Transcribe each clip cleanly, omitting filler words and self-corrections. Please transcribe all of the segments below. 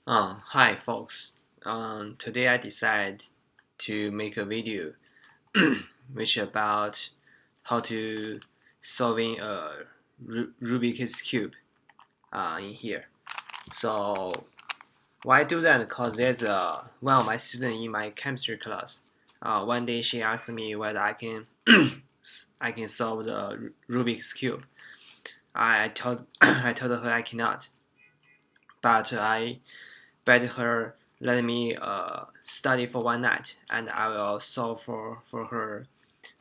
Hi folks. Today I decided to make a video which about how to solving a Rubik's cube in here. So why do that? Because there's one of my students in my chemistry class. One day she asked me whether I can I can solve the Rubik's cube. I told I told her I cannot, but I begged her let me study for one night, and I will solve for her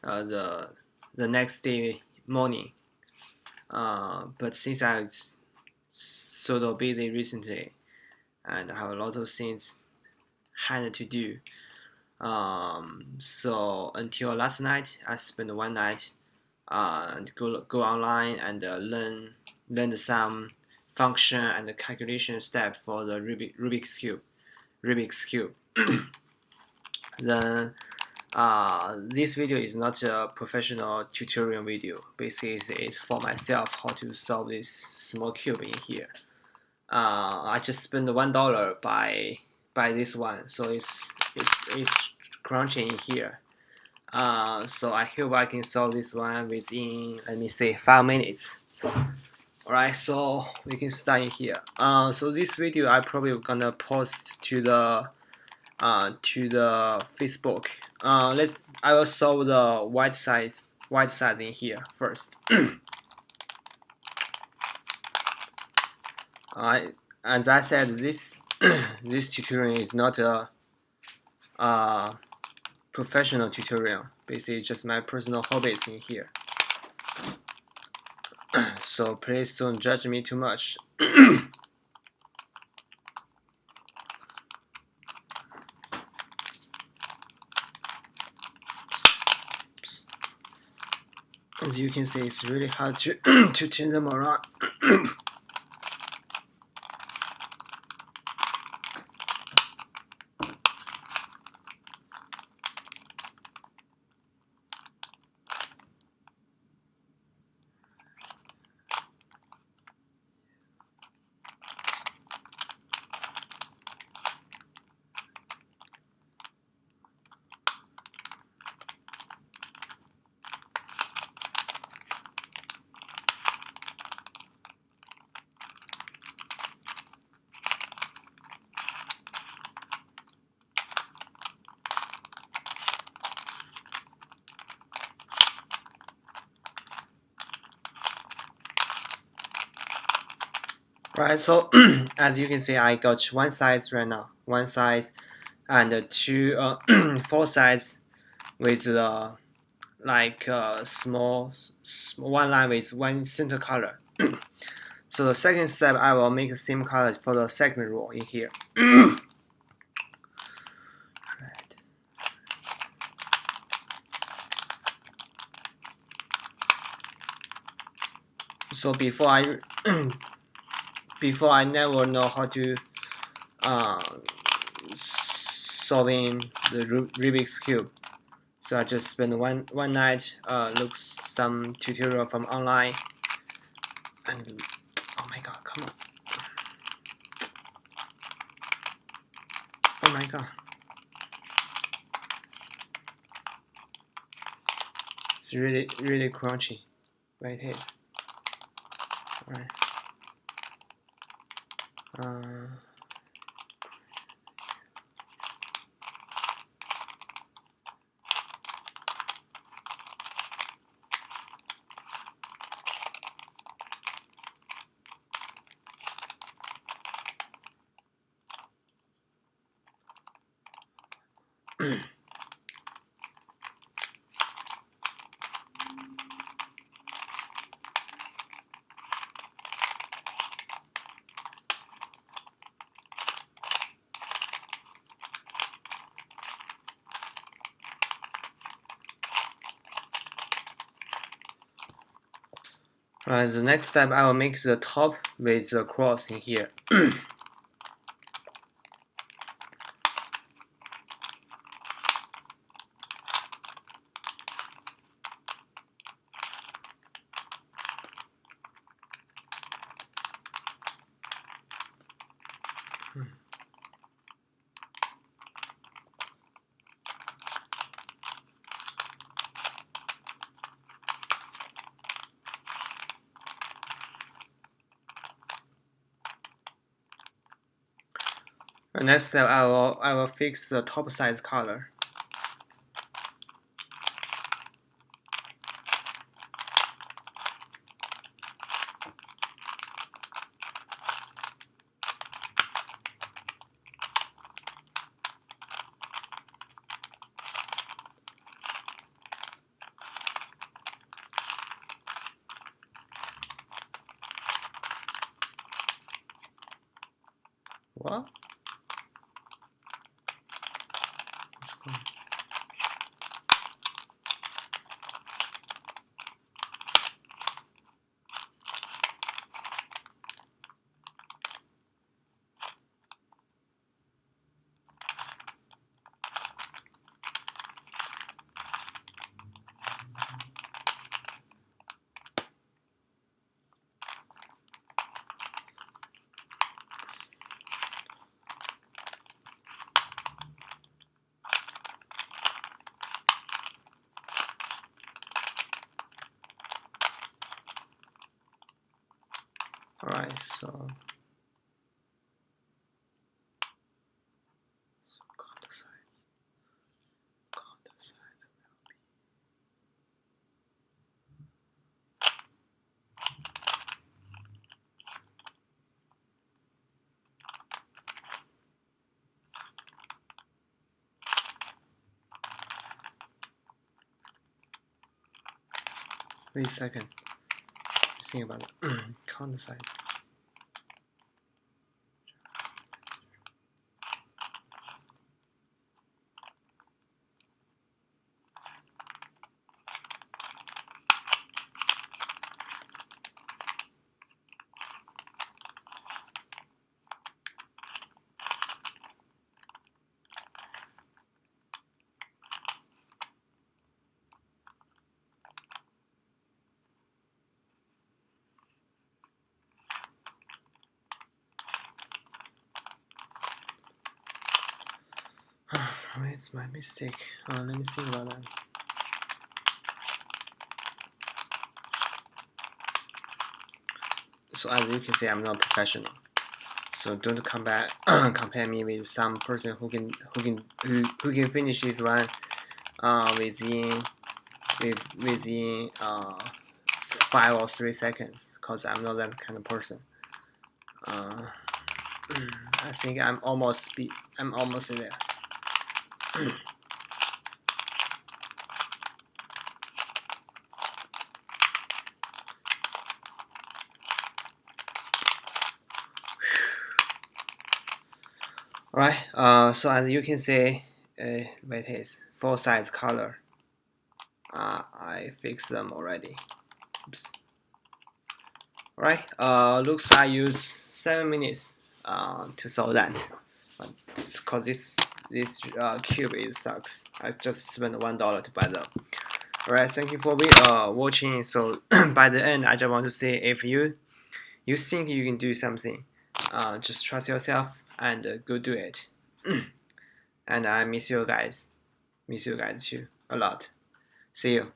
the next day morning. But since I was so busy recently, and I have a lot of things had to do, so until last night, I spent one night go online and learn some function and calculation step for the Rubik's cube. Rubik's cube. Then this video is not a professional tutorial video. Basically, it's for myself how to solve this small cube in here. I just spent $1 by this one, so it's crunching in here. So I hope I can solve this one within, let me say, 5 minutes. Alright, so we can start in here. So this video I probably gonna post to the Facebook. I will solve the white side in here first. As I said, this this tutorial is not a professional tutorial. Basically, just my personal hobbies in here. So please don't judge me too much. As you can see, it's really hard to to turn them around. Right, so as you can see, I got one side right now, one side and two, four sides with like small one line with one center color. So the second step, I will make the same color for the second row in here. Right. So before I never know how to solving the Rubik's cube. So I just spent one night look some tutorial from online, and oh my god, come on! Oh my god, it's really crunchy right here. All right. Right, the next step I will make the top with the cross in here. Next step, I will fix the top size color. What? Let's go. Alright, so count the size. Count the size will be. Wait a second. Think about it. Count the size. It's my mistake. Let me think about that. So as you can see, I'm not professional. So don't compare me with some person who can finish this one within 5 or 3 seconds. Cause I'm not that kind of person. I think I'm almost there. Alright, so as you can see, wait, is 4 size color. I fixed them already. Oops. Alright, looks I use 7 minutes to solve that. Cause this cube sucks. I just spent $1 to buy them. Alright, thank you for watching. So by the end, I just want to say, if you think you can do something, just trust yourself and go do it. And I miss you guys too a lot. See you.